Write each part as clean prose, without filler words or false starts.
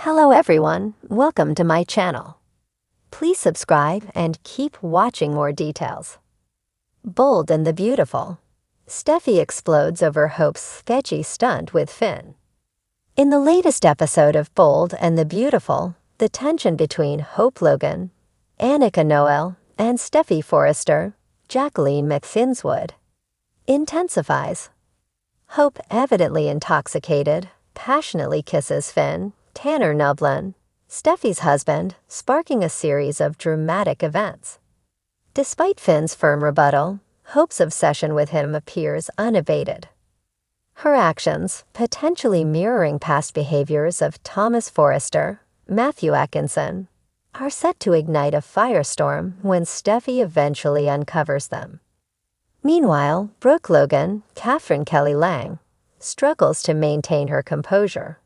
Hello everyone, welcome to my channel. Please subscribe and keep watching more details. Bold and the Beautiful. Steffy explodes over Hope's sketchy stunt with Finn. In the latest episode of Bold and the Beautiful, the tension between Hope Logan, Annika Noel, and Steffy Forrester, Jacqueline McFinswood, intensifies. Hope, evidently intoxicated, passionately kisses Finn, Tanner Nublin, Steffy's husband, sparking a series of dramatic events. Despite Finn's firm rebuttal, Hope's obsession with him appears unabated. Her actions, potentially mirroring past behaviors of Thomas Forrester, Matthew Atkinson, are set to ignite a firestorm when Steffy eventually uncovers them. Meanwhile, Brooke Logan, Catherine Kelly Lang, struggles to maintain her composure.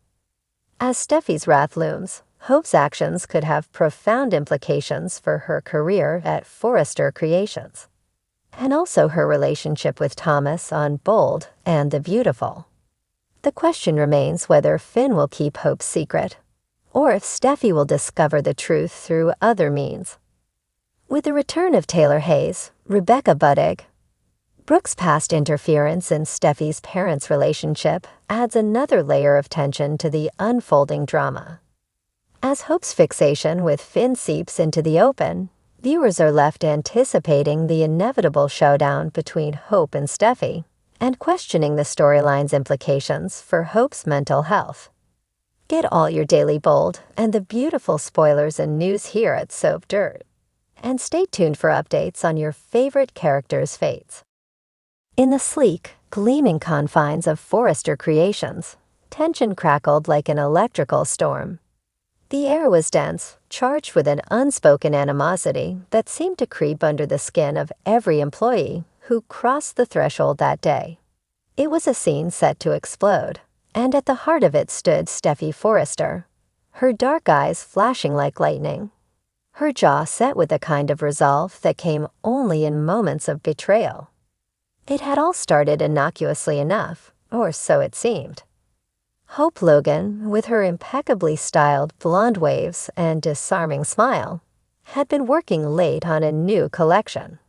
As Steffy's wrath looms, Hope's actions could have profound implications for her career at Forrester Creations, and also her relationship with Thomas on Bold and the Beautiful. The question remains whether Finn will keep Hope's secret, or if Steffy will discover the truth through other means. With the return of Taylor Hayes, Rebecca Budig, Brooke's past interference in Steffy's parents' relationship adds another layer of tension to the unfolding drama. As Hope's fixation with Finn seeps into the open, viewers are left anticipating the inevitable showdown between Hope and Steffy, and questioning the storyline's implications for Hope's mental health. Get all your daily Bold and the Beautiful spoilers and news here at Soap Dirt. And stay tuned for updates on your favorite characters' fates. In the sleek, gleaming confines of Forrester Creations, tension crackled like an electrical storm. The air was dense, charged with an unspoken animosity that seemed to creep under the skin of every employee who crossed the threshold that day. It was a scene set to explode, and at the heart of it stood Steffy Forrester, her dark eyes flashing like lightning, her jaw set with a kind of resolve that came only in moments of betrayal. It had all started innocuously enough, or so it seemed. Hope Logan, with her impeccably styled blonde waves and disarming smile, had been working late on a new collection.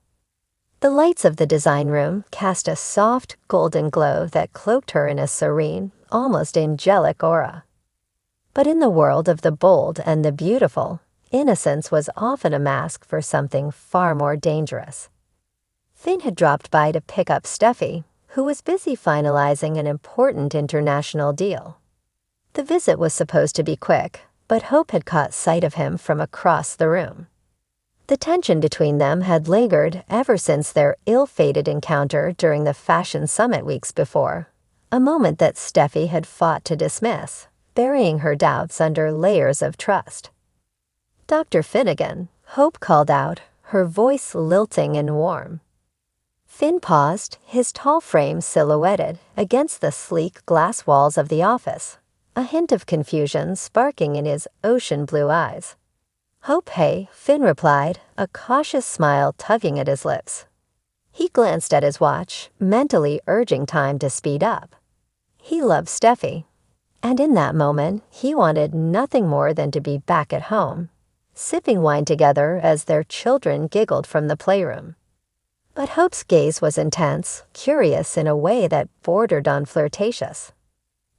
The lights of the design room cast a soft, golden glow that cloaked her in a serene, almost angelic aura. But in the world of the Bold and the Beautiful, innocence was often a mask for something far more dangerous. Finn had dropped by to pick up Steffy, who was busy finalizing an important international deal. The visit was supposed to be quick, but Hope had caught sight of him from across the room. The tension between them had lingered ever since their ill-fated encounter during the Fashion Summit weeks before, a moment that Steffy had fought to dismiss, burying her doubts under layers of trust. "Dr. Finnegan," Hope called out, her voice lilting and warm. Finn paused, his tall frame silhouetted against the sleek glass walls of the office, a hint of confusion sparking in his ocean blue eyes. "Hope, hey," Finn replied, a cautious smile tugging at his lips. He glanced at his watch, mentally urging time to speed up. He loved Steffy, and in that moment he wanted nothing more than to be back at home, sipping wine together as their children giggled from the playroom. But Hope's gaze was intense, curious in a way that bordered on flirtatious.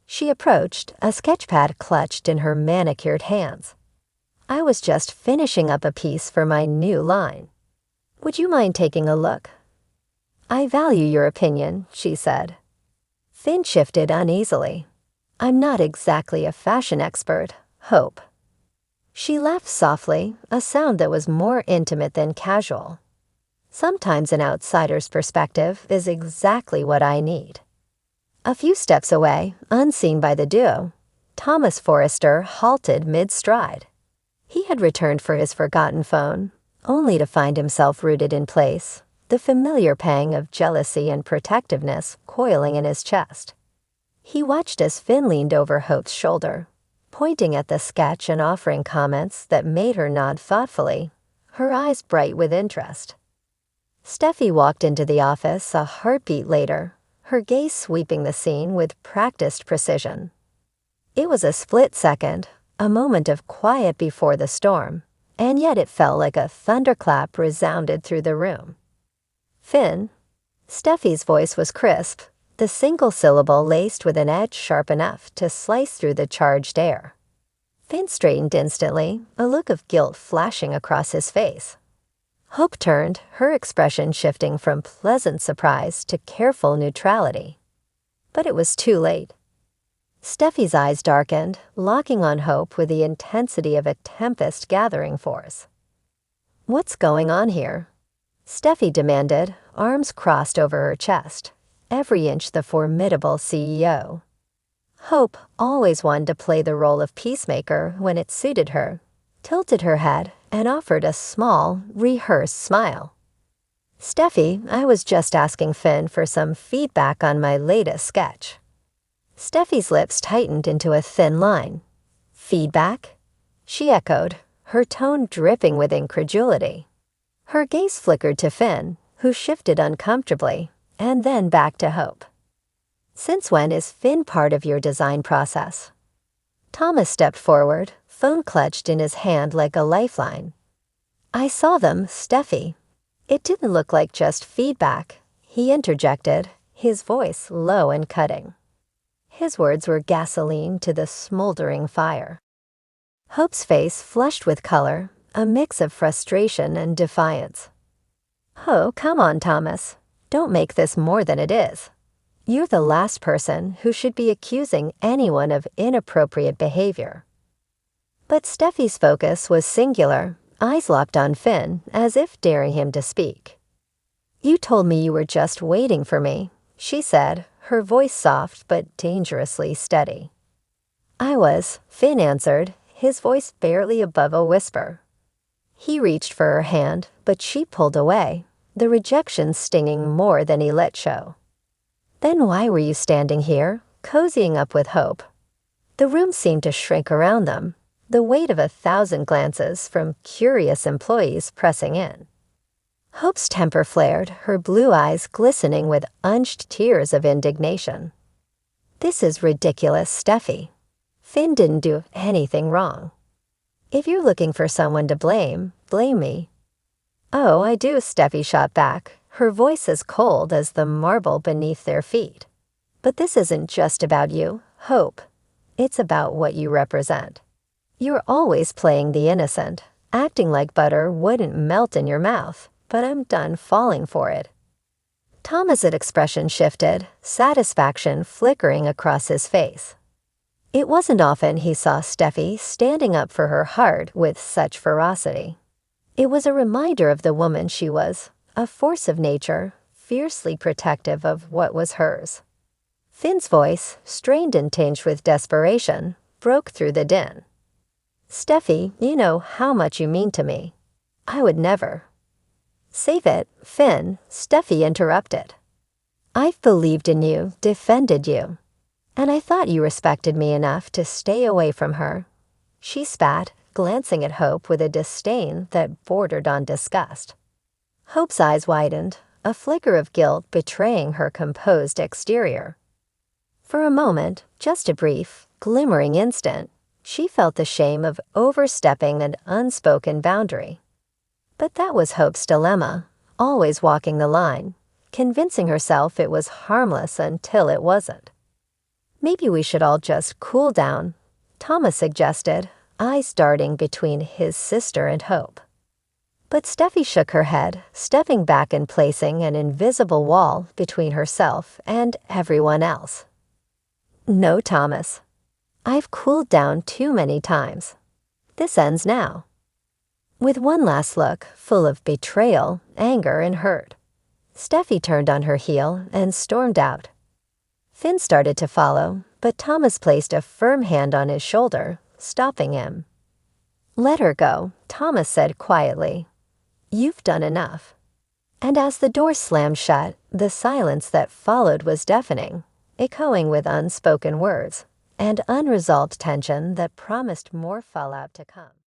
She approached, a sketchpad clutched in her manicured hands. "I was just finishing up a piece for my new line. Would you mind taking a look?" "I value your opinion," she said. Finn shifted uneasily. "I'm not exactly a fashion expert, Hope." She laughed softly, a sound that was more intimate than casual. "Sometimes an outsider's perspective is exactly what I need." A few steps away, unseen by the duo, Thomas Forrester halted mid-stride. He had returned for his forgotten phone, only to find himself rooted in place, the familiar pang of jealousy and protectiveness coiling in his chest. He watched as Finn leaned over Hope's shoulder, pointing at the sketch and offering comments that made her nod thoughtfully, her eyes bright with interest. Steffy walked into the office a heartbeat later, her gaze sweeping the scene with practiced precision. It was a split second, a moment of quiet before the storm, and yet it felt like a thunderclap resounded through the room. "Finn." Steffi's voice was crisp, the single syllable laced with an edge sharp enough to slice through the charged air. Finn straightened instantly, a look of guilt flashing across his face. Hope turned, her expression shifting from pleasant surprise to careful neutrality. But it was too late. Steffi's eyes darkened, locking on Hope with the intensity of a tempest gathering force. "What's going on here?" Steffi demanded, arms crossed over her chest, every inch the formidable CEO. Hope, always one to play the role of peacemaker when it suited her, tilted her head and offered a small, rehearsed smile. "Steffi, I was just asking Finn for some feedback on my latest sketch." Steffi's lips tightened into a thin line. "Feedback?" she echoed, her tone dripping with incredulity. Her gaze flickered to Finn, who shifted uncomfortably, and then back to Hope. "Since when is Finn part of your design process?" Thomas stepped forward, phone clutched in his hand like a lifeline. "I saw them, Steffi. It didn't look like just feedback," he interjected, his voice low and cutting. His words were gasoline to the smoldering fire. Hope's face flushed with color, a mix of frustration and defiance. "Oh, come on, Thomas. Don't make this more than it is. You're the last person who should be accusing anyone of inappropriate behavior." But Steffi's focus was singular, eyes locked on Finn, as if daring him to speak. "You told me you were just waiting for me," she said, her voice soft but dangerously steady. "I was," Finn answered, his voice barely above a whisper. He reached for her hand, but she pulled away, the rejection stinging more than he let show. "Then why were you standing here, cozying up with Hope?" The room seemed to shrink around them, the weight of 1,000 glances from curious employees pressing in. Hope's temper flared, her blue eyes glistening with unshed tears of indignation. "This is ridiculous, Steffi. Finn didn't do anything wrong. If you're looking for someone to blame, blame me." "Oh, I do," Steffi shot back, her voice as cold as the marble beneath their feet. "But this isn't just about you, Hope. It's about what you represent. You're always playing the innocent, acting like butter wouldn't melt in your mouth, but I'm done falling for it." Thomas's expression shifted, satisfaction flickering across his face. It wasn't often he saw Steffi standing up for her heart with such ferocity. It was a reminder of the woman she was, a force of nature, fiercely protective of what was hers. Finn's voice, strained and tinged with desperation, broke through the din. "Steffi, you know how much you mean to me. I would never—" "Save it, Finn," Steffi interrupted. "I've believed in you, defended you. And I thought you respected me enough to stay away from her." She spat, glancing at Hope with a disdain that bordered on disgust. Hope's eyes widened, a flicker of guilt betraying her composed exterior. For a moment, just a brief, glimmering instant, she felt the shame of overstepping an unspoken boundary. But that was Hope's dilemma, always walking the line, convincing herself it was harmless until it wasn't. "Maybe we should all just cool down," Thomas suggested, eyes darting between his sister and Hope. But Steffi shook her head, stepping back and placing an invisible wall between herself and everyone else. "No, Thomas. I've cooled down too many times. This ends now." With one last look, full of betrayal, anger, and hurt, Steffi turned on her heel and stormed out. Finn started to follow, but Thomas placed a firm hand on his shoulder, stopping him. "Let her go," Thomas said quietly. "You've done enough." And as the door slammed shut, the silence that followed was deafening, echoing with unspoken words and unresolved tension that promised more fallout to come.